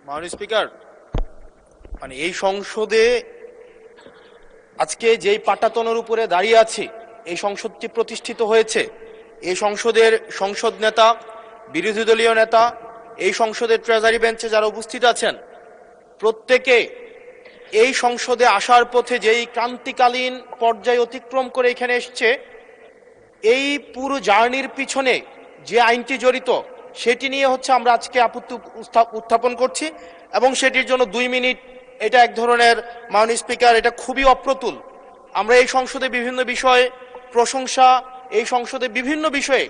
মাননীয় স্পিকার, এই সংসদে আজকে যেই পাটাতনের উপরে দাঁড়িয়ে আছি, এই সংসদটি প্রতিষ্ঠিত হয়েছে। এই সংসদের সংসদ নেতা, বিরোধী দলীয় নেতা, এই সংসদের ট্রেজারি বেঞ্চে যারা উপস্থিত আছেন, প্রত্যেকে এই সংসদে আসার পথে যেই ক্রান্তিকালীন পর্যায় অতিক্রম করে এখানে এসছে, এই পুরো জার্নির পিছনে যে আইনটি জড়িত সেটি নিয়ে আমরা আজকে আপত্তি উত্থাপন করছি এবং সেটির জন্য 2 মিনিট এটা এক ধরনের, মাননীয় স্পিকার, এটা খুবই অপ্রতুল। আমরা এই সংসদে বিভিন্ন বিষয়ে প্রশংসা, এই সংসদে বিভিন্ন বিষয়ে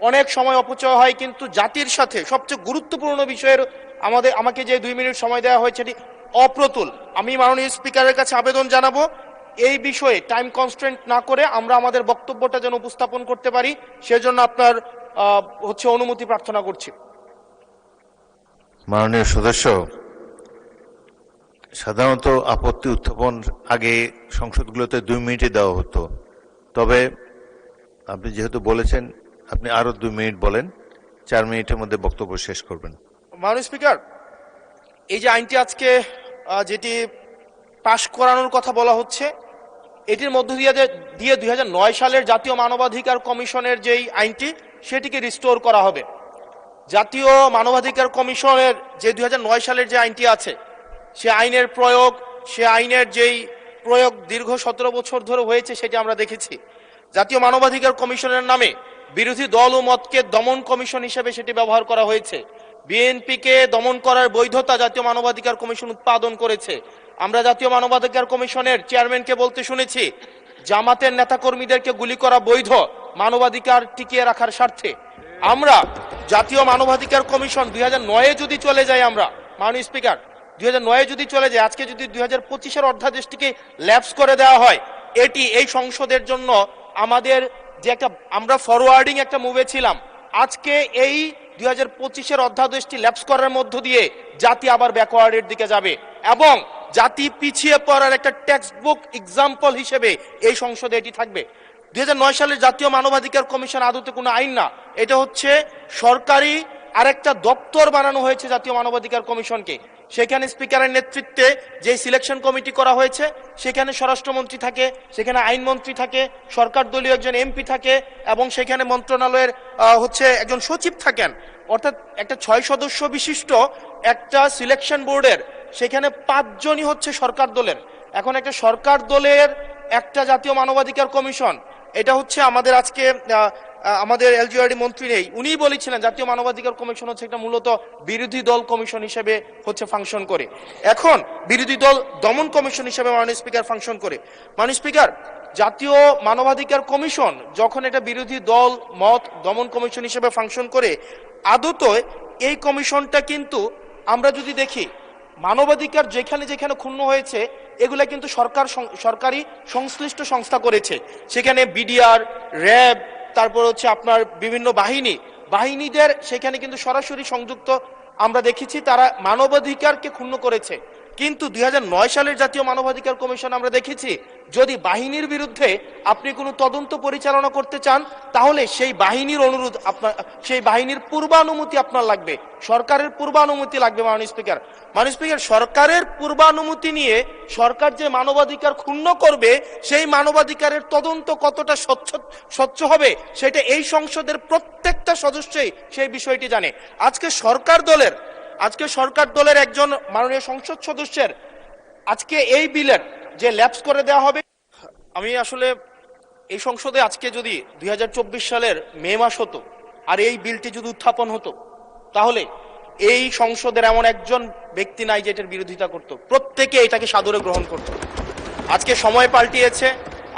অনেক সময় অপচয় হয়, কিন্তু জাতির সাথে সবচেয়ে গুরুত্বপূর্ণ বিষয়ের আমাকে যে 2 মিনিট সময় দেওয়া হয়েছে এটি অপ্রতুল। আমি মাননীয় স্পিকারের কাছে আবেদন জানাবো এই বিষয়ে টাইম কনস্ট্রেন্ট না করে আমরা আমাদের বক্তব্যটা যেন উপস্থাপন করতে পারি, সেজন্য আপনার অনুমতি প্রার্থনা করছি। মাননীয় সদস্য, সাধারণত আপত্তি উত্থাপন আগে সংসদগুলোতে 2 মিনিটই দেওয়া হতো, তবে আপনি যেহেতু বলেছেন আপনি আরো 2 মিনিট বলেন, 4 মিনিটের মধ্যে বক্তব্য শেষ করবেন। মাননীয় স্পিকার, এই যে আইনটি আজকে যেটি পাশ করানোর কথা বলা হচ্ছে, এটির মধ্য দিয়ে 2009 সালের জাতীয় মানবাধিকার কমিশনের যেই আইনটি সেটিকে রিস্টোর করা হবে। জাতীয় মানবাধিকার কমিশনের যে 2009 সালের যে আইনটি আছে, সে আইনের প্রয়োগ, সে আইনের যেই প্রয়োগ দীর্ঘ 17 বছর ধরে হয়েছে সেটি আমরা দেখেছি। জাতীয় মানবাধিকার কমিশনের নামে বিরোধী দল ও মতকে দমন কমিশন হিসেবে সেটি ব্যবহার করা হয়েছে। বিএনপিকে দমন করার বৈধতা জাতীয় মানবাধিকার কমিশন উৎপাদন করেছে। আমরা জাতীয় মানবাধিকার কমিশনের চেয়ারম্যানকে বলতে শুনেছি, জামাতের নেতাকর্মীদেরকে গুলি করা বৈধ মানবাধিকার টিকিয়ে রাখার স্বার্থে। আমরা জাতীয় মানবাধিকার কমিশন 2009-এ যদি চলে যাই, আমরা মাননীয় স্পিকার 2009-এ যদি চলে যায়, আজকে যদি 2025-এর অধ্যাদেশটিকে ল্যাপস করে দেওয়া হয়, এটি এই সংসদের জন্য আমাদের যে আমরা ফরওয়ার্ডিং একটা মুভে ছিলাম, আজকে এই 2025-এর অধ্যাদেশটি ল্যাপস করার মধ্য দিয়ে জাতি আবার ব্যাকওয়ার্ডের দিকে যাবে এবং জাতি পিছিয়ে পড়ার একটা টেক্সট বুক এক্সাম্পল হিসেবে এই সংসদে এটি থাকবে। 2009 সালের জাতীয় মানবাধিকার কমিশন আদতে কোনো আইন না, এটা সরকারি আরেকটা দপ্তর বানানো হয়েছে জাতীয় মানবাধিকার কমিশনকে। সেখানে স্পিকারের নেতৃত্বে যে সিলেকশন কমিটি করা হয়েছে, সেখানে স্বরাষ্ট্রমন্ত্রী থাকে, সেখানে আইনমন্ত্রী থাকে, সরকার দলীয় একজন এমপি থাকে এবং সেখানে মন্ত্রণালয়ের একজন সচিব থাকেন। অর্থাৎ একটা 6 সদস্য বিশিষ্ট একটা সিলেকশন বোর্ডের সেখানে 5 জনই সরকার দলের। এখন একটা সরকার দলের একটা জাতীয় মানবাধিকার কমিশন, এটা আমাদের আজকে আমাদের এলজিআরডি মন্ত্রী নেই, উনিই বলেছিলেন জাতীয় মানবাধিকার কমিশন একটা মূলত বিরোধী দল কমিশন হিসেবে ফাংশন করে। এখন বিরোধী দল দমন কমিশন হিসেবে মাননীয় স্পিকার ফাংশন করে। মাননীয় স্পিকার, জাতীয় মানবাধিকার কমিশন যখন একটা বিরোধী দল মত দমন কমিশন হিসেবে ফাংশন করে, আদত এই কমিশনটা কিন্তু আমরা যদি দেখি, মানবাধিকার যেখানে যেখানে ক্ষুণ্ণ হয়েছে এগুলা কিন্তু সরকারি সংশ্লিষ্ট সংস্থা করেছে। সেখানে বিডিআর, র্যাব, তারপর আপনার বিভিন্ন বাহিনীদের সেখানে কিন্তু সরাসরি সংযুক্ত আমরা দেখেছি, তারা মানবাধিকারকে ক্ষুণ্ণ করেছে। কিন্তু 2009 সালের জাতীয় মানবাধিকার কমিশন আমরা দেখেছি, যদি বাহিনীর বিরুদ্ধে আপনি কোনো তদন্ত পরিচালনা করতে চান, তাহলে সেই বাহিনীর অনুরোধ সেই বাহিনীর পূর্বানুমতি আপনার লাগবে, সরকারের পূর্বানুমতি লাগবে। মাননীয় স্পিকার, সরকারের পূর্বানুমতি নিয়ে সরকার যে মানবাধিকার ক্ষুণ্ণ করবে, সেই মানবাধিকারের তদন্ত কতটা স্বচ্ছ হবে সেটা এই সংসদের প্রত্যেকটা সদস্যই সেই বিষয়টি জানে। আজকে সরকার দলের একজন মাননীয় সংসদ সদস্যের আজকে এই বিলের যে ল্যাপস করে দেওয়া হবে, আমি এই সংসদে আজকে যদি 2024 সালের মে মাস হতো আর এই বিলটি যদি উত্থাপন হতো, তাহলে এই সংসদের এমন একজন ব্যক্তি নাই যে এটার বিরোধিতা করত, প্রত্যেকে এটাকে সাদরে গ্রহণ করত। আজকে সময় পাল্টিয়েছে।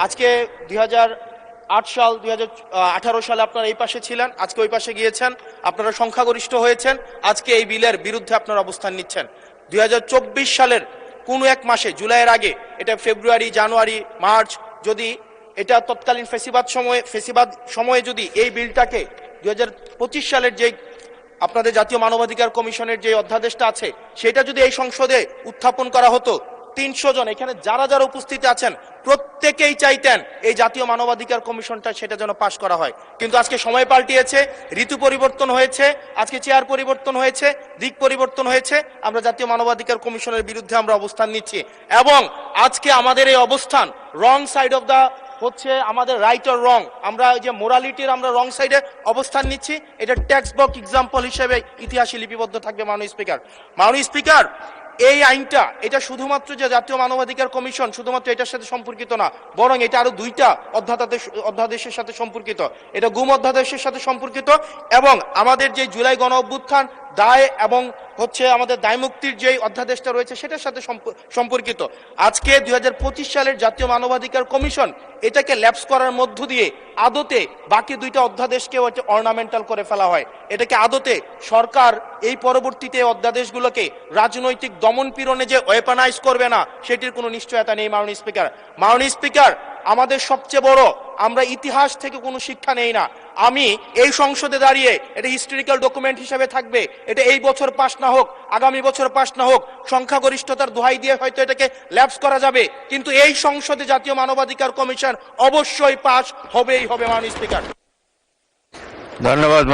আজকে 2008 সাল, 2018 সালে আপনারা এই পাশে ছিলেন, আজকে ওই পাশে গিয়েছেন, আপনারা সংখ্যাগরিষ্ঠ হয়েছেন, আজকে এই বিলের বিরুদ্ধে আপনারা অবস্থান নিচ্ছেন। 2024 সালের কোন এক মাসে, জুলাইয়ের আগে, এটা ফেব্রুয়ারি, জানুয়ারি, মার্চ, যদি এটা তৎকালীন ফেসিবাদ সময়ে যদি এই বিলটাকে 2025 সালের যে আপনাদের জাতীয় মানবাধিকার কমিশনের যে অধ্যাদেশটা আছে সেটা যদি এই সংসদে উত্থাপন করা হতো, 300 জন এখানে যারা যারা উপস্থিত আছেন প্রত্যেকেই চাইতেন এই জাতীয় মানবাধিকার কমিশনটা সেটা যেন পাশ করা হয়, কিন্তু আজকে সময় পাল্টিয়েছে, ঋতু পরিবর্তন হয়েছে, আজকে চেয়ার পরিবর্তন হয়েছে, দিক পরিবর্তন হয়েছে, আমরা জাতীয় মানবাধিকার কমিশনের বিরুদ্ধে আমরা অবস্থান নিচ্ছি। এবং আজকে আমাদের এই অবস্থান রং সাইড অফ দা হচ্ছে আমাদের রাইট অর রং, আমরা যে মোরালিটির আমরা রং সাইডে অবস্থান নিচ্ছি, এটা টেক্সট বুক এক্সাম্পল হিসেবে ইতিহাসে লিপিবদ্ধ থাকবে। মাননীয় স্পিকার, মাননীয় স্পিকার, এই আইনটা এটা শুধুমাত্র যে জাতীয় মানবাধিকার কমিশন শুধুমাত্র এটার সাথে সম্পর্কিত না, বরং এটা আরো 2টা অধ্যাদেশের সাথে সম্পর্কিত। এটা গুম অধ্যাদেশের সাথে সম্পর্কিত এবং আমাদের যে জুলাই গণ অভ্যুত্থান দায় এবং হচ্ছে আমাদের দায় মুক্তির যে অধ্যাদেশটা রয়েছে সেটার সাথে সম্পর্কিত। আজকে 2025 সালের জাতীয় মানবাধিকার কমিশন এটাকে ল্যাপস করার মধ্য দিয়ে আদতে বাকি 2টা অধ্যাদেশকে অর্নামেন্টাল করে ফেলা হয়। এটাকে আদতে সরকার এই পরবর্তীতে অধ্যাদেশগুলোকে রাজনৈতিক দমন পীড়নে যে ওয়েপনাইজ করবে না সেটির কোনো নিশ্চয়তা নেই। মাননীয় স্পিকার, মাননীয় স্পিকার, আমাদের সবচেয়ে বড়, আমরা ইতিহাস থেকে কোনো শিক্ষা নেই না। আমি এই সংসদে দাঁড়িয়ে এটা হিস্টোরিক্যাল ডকুমেন্ট হিসেবে থাকবে, এটা এই বছর পাস না হোক, আগামী বছর পাস না হোক, সংখ্যাগরিষ্ঠতার দোহাই দিয়ে হয়তো এটাকে ল্যাপস করা যাবে, কিন্তু এই সংসদে জাতীয় মানবাধিকার কমিশন অবশ্যই পাস হবেই হবে। মাননীয় স্পিকার, ধন্যবাদ।